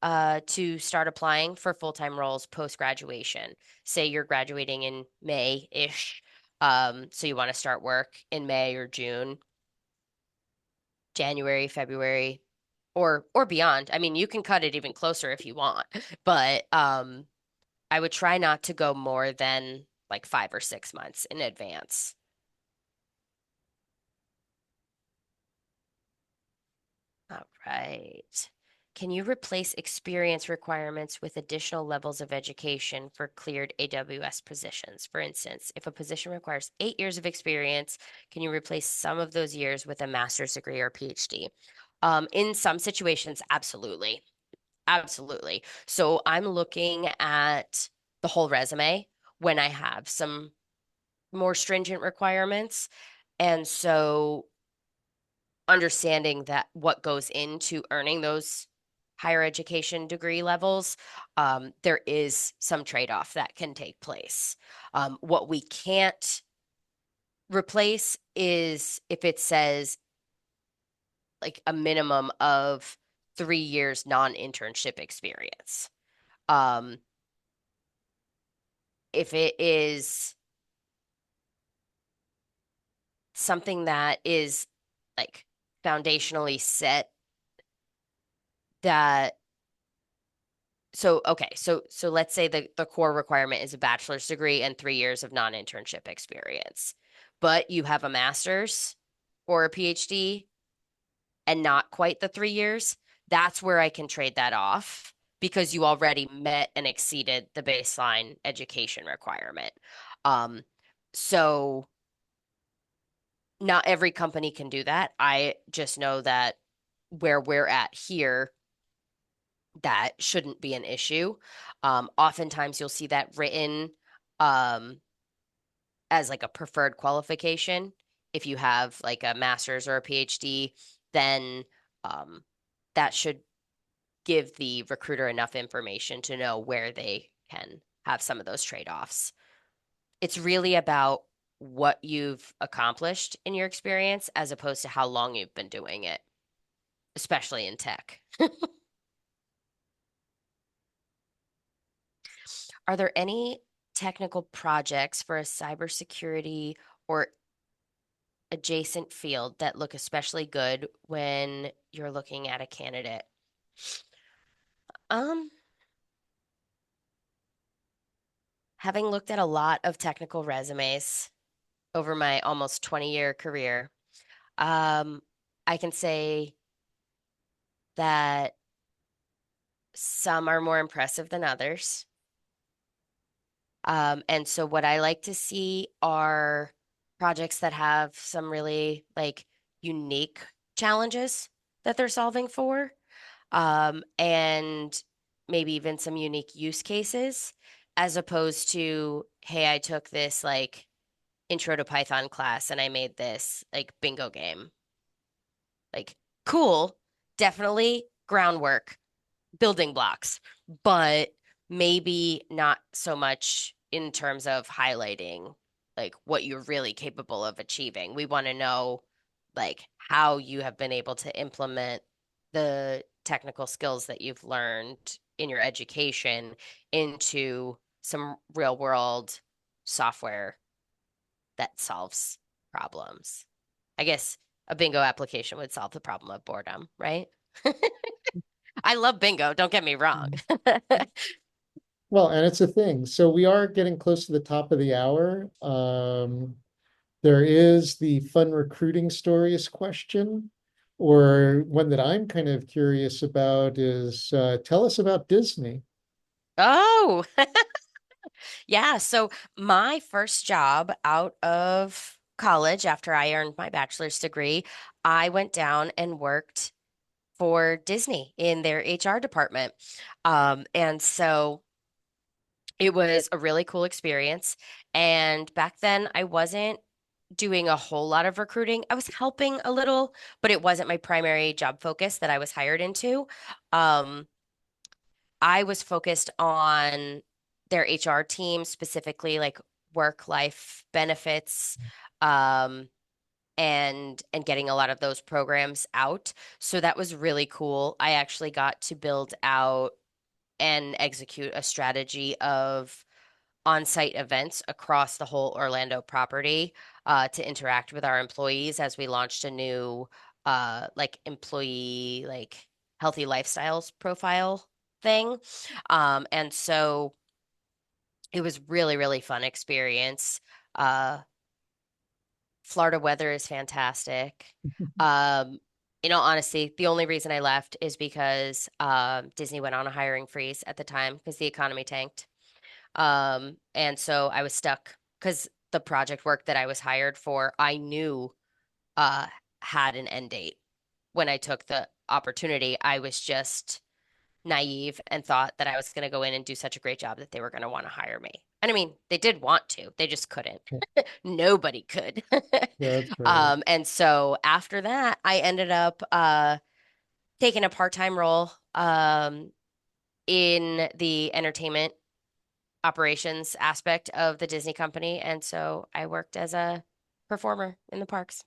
Speaker 3: to start applying for full-time roles post-graduation. Say you're graduating in May-ish, so you want to start work in May or June, January, February, or beyond. I mean, you can cut it even closer if you want, but I would try not to go more than like 5 or 6 months in advance. All right. Can you replace experience requirements with additional levels of education for cleared AWS positions? For instance, if a position requires 8 years of experience, can you replace some of those years with a master's degree or PhD? In some situations, absolutely. Absolutely. So I'm looking at the whole resume when I have some more stringent requirements. And so understanding that what goes into earning those higher education degree levels, there is some trade-off that can take place. What we can't replace is if it says like a minimum of 3 years non-internship experience. Um, if it is something that is like foundationally set that so let's say the core requirement is a bachelor's degree and 3 years of non-internship experience, but you have a master's or a PhD and not quite the 3 years, that's where I can trade that off because you already met and exceeded the baseline education requirement. Um, so not every company can do that. I just know that where we're at here, that shouldn't be an issue. Oftentimes you'll see that written, um, as like a preferred qualification. If you have like a master's or a PhD, then um, that should give the recruiter enough information to know where they can have some of those trade-offs. It's really about what you've accomplished in your experience as opposed to how long you've been doing it, especially in tech. Are there any technical projects for a cybersecurity or adjacent field that look especially good when you're looking at a candidate? Um, Having looked at a lot of technical resumes over my almost 20-year career, um, I can say that some are more impressive than others. And so what I like to see are projects that have some really like unique challenges that they're solving for, and maybe even some unique use cases, as opposed to, hey, I took this like intro to Python class and I made this like bingo game. Like, cool, definitely groundwork, building blocks, but maybe not so much in terms of highlighting like what you're really capable of achieving. We want to know like how you have been able to implement the technical skills that you've learned in your education into some real world software that solves problems. I guess a bingo application would solve the problem of boredom, right? I love bingo, don't get me wrong.
Speaker 2: Well, and it's a thing. So we are getting close to the top of the hour. There is the fun recruiting stories question, or one that I'm kind of curious about is tell us about Disney.
Speaker 3: Oh, yeah. So my first job out of college after I earned my bachelor's degree, I went down and worked for Disney in their HR department. And so it was a really cool experience. And back then, I wasn't doing a whole lot of recruiting. I was helping a little, but it wasn't my primary job focus that I was hired into. Um, I was focused on their HR team, specifically like work-life benefits, um, and getting a lot of those programs out. So that was really cool. I actually got to build out and execute a strategy of on-site events across the whole Orlando property to interact with our employees as we launched a new like employee like healthy lifestyles profile thing. And so it was really, really fun experience. Uh, Florida weather is fantastic. Um, in all honesty, the only reason I left is because Disney went on a hiring freeze at the time because the economy tanked. And so I was stuck because the project work that I was hired for, I knew uh had an end date when I took the opportunity. I was just naive and thought that I was going to go in and do such a great job that they were going to want to hire me. And I mean, they did want to, they just couldn't. Nobody could.
Speaker 2: That's right.
Speaker 3: And so after that, I ended up taking a part-time role in the entertainment operations aspect of the Disney company. And so I worked as a performer in the parks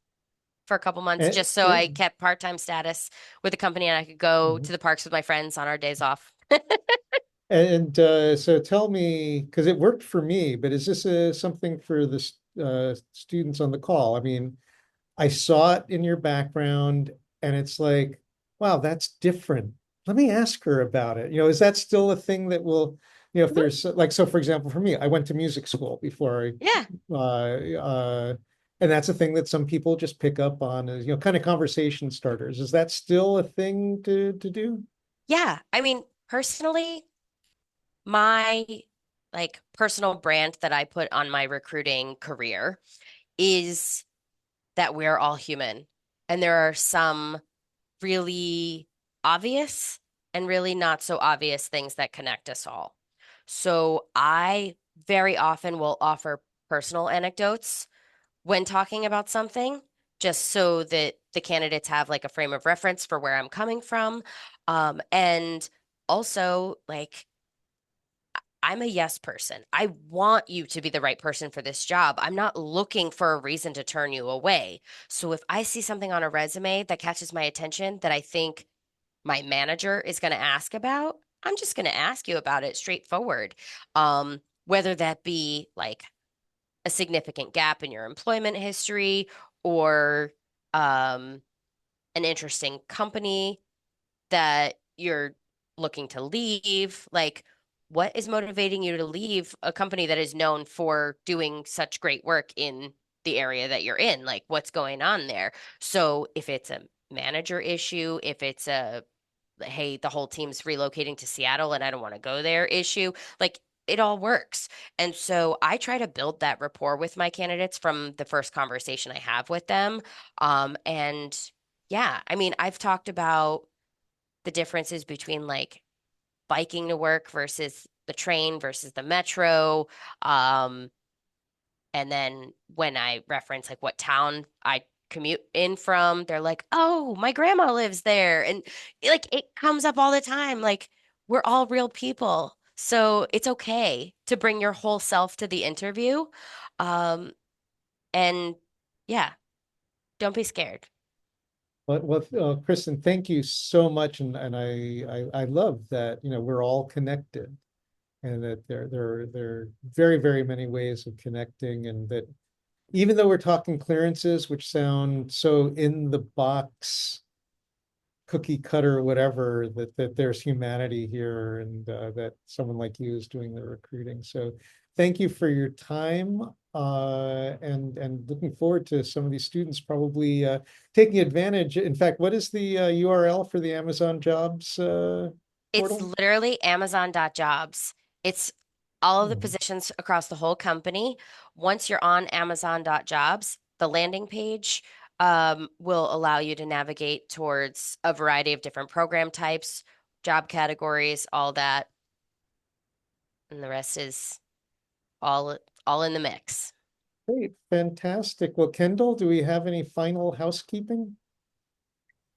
Speaker 3: for a couple months
Speaker 2: And,
Speaker 3: just so I kept part-time status with the company and I could go to
Speaker 2: mhm.
Speaker 3: the parks with my friends on our days off.
Speaker 2: And so tell me, because it worked for me, but is this something for the students on the call? I mean, I saw it in your background and it's like, wow, that's different. Let me ask her about it. Is that still a thing that will, if
Speaker 3: Mhm.
Speaker 2: there's like, so for example, for me, I went to music school before
Speaker 3: Yeah.
Speaker 2: and that's a thing that some people just pick up on as, kind of conversation starters. Is that still a thing to do?
Speaker 3: Yeah. I mean, personally, my like personal brand that I put on my recruiting career is that we're all human. And there are some really obvious and really not so obvious things that connect us all. So I very often will offer personal anecdotes when talking about something, just so that the candidates have like a frame of reference for where I'm coming from. And also, like, I'm a yes person. I want you to be the right person for this job. I'm not looking for a reason to turn you away. So if I see something on a resume that catches my attention that I think my manager is going to ask about, I'm just going to ask you about it straightforward. Whether that be like a significant gap in your employment history or um, an interesting company that you're looking to leave. Like, what is motivating you to leave a company that is known for doing such great work in the area that you're in? Like, what's going on there? So, if it's a manager issue, if it's a hey, the whole team's relocating to Seattle and I don't want to go there issue. Like it all works. And so I try to build that rapport with my candidates from the first conversation I have with them. And yeah, I mean, I've talked about the differences between like biking to work versus the train versus the metro. Um, and then when I reference like what town I commute in from, they're like, "Oh, my grandma lives there." And like it comes up all the time. Like we're all real people. So it's okay to bring your whole self to the interview. Um, and yeah, don't be scared.
Speaker 2: Kristen, thank you so much, and I love that we're all connected, and that there are very very many ways of connecting, and that even though we're talking clearances, which sound so in the box, cookie cutter, whatever, that there's humanity here, and that someone like you is doing the recruiting. So thank you for your time, and looking forward to some of these students probably taking advantage. In fact, what is the URL for the Amazon Jobs
Speaker 3: It's
Speaker 2: portal?
Speaker 3: literally Amazon.jobs. It's all of the
Speaker 2: Mhm.
Speaker 3: positions across the whole company. Once you're on Amazon.jobs, the landing page will allow you to navigate towards a variety of different program types, job categories, all that, and the rest is all all in the mix.
Speaker 2: Great, fantastic. Well, Kendall, do we have any final housekeeping?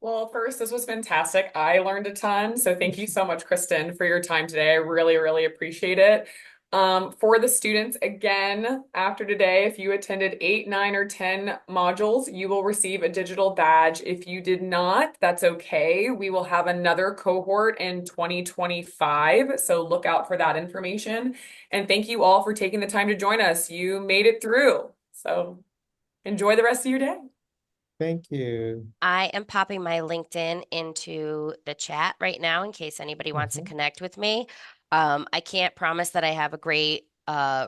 Speaker 1: Well, first, this was fantastic. I learned a ton. So thank you so much, Kristen, for your time today. I really, really appreciate it. For the students, again, after today, if you attended 8, 9, or 10 modules, you will receive a digital badge. If you did not, that's okay. We will have another cohort in 2025. So look out for that information. And thank you all for taking the time to join us. You made it through. So enjoy the rest of your day.
Speaker 2: Thank you.
Speaker 3: I am popping my LinkedIn into the chat right now in case anybody wants to
Speaker 2: Mhm.
Speaker 3: connect with me. I can't promise that I have a great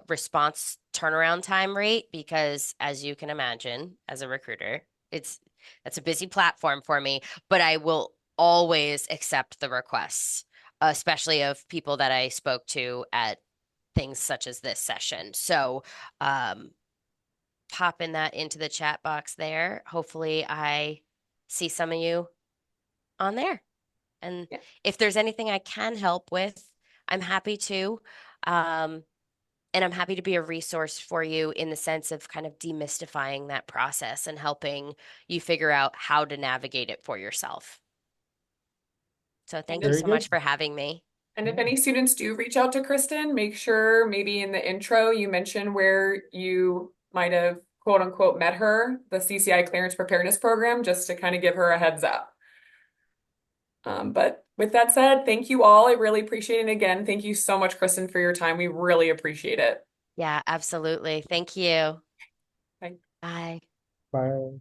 Speaker 3: response turnaround time rate because, as you can imagine, as a recruiter, it's that's a busy platform for me, but I will always accept the requests, especially of people that I spoke to at things such as this session. So, um, popping that into the chat box there. Hopefully, I see some of you on there. And
Speaker 1: Yeah.
Speaker 3: if there's anything I can help with, I'm happy to. Um, and I'm happy to be a resource for you in the sense of kind of demystifying that process and helping you figure out how to navigate it for yourself. So
Speaker 1: And
Speaker 3: thank you
Speaker 1: if
Speaker 2: Very
Speaker 3: so much
Speaker 2: good.
Speaker 3: for having me.
Speaker 1: And if
Speaker 2: Yeah.
Speaker 1: any students do reach out to Kristen, make sure maybe in the intro you mention where you might have quote unquote met her, the CCI Clearance Preparedness Program, just to kind of give her a heads up. But with that said, thank you all. I really appreciate it. And again, thank you so much, Kristen, for your time. We really appreciate it.
Speaker 3: Yeah, absolutely. Thank you.
Speaker 1: Bye.
Speaker 3: Bye.
Speaker 2: Bye.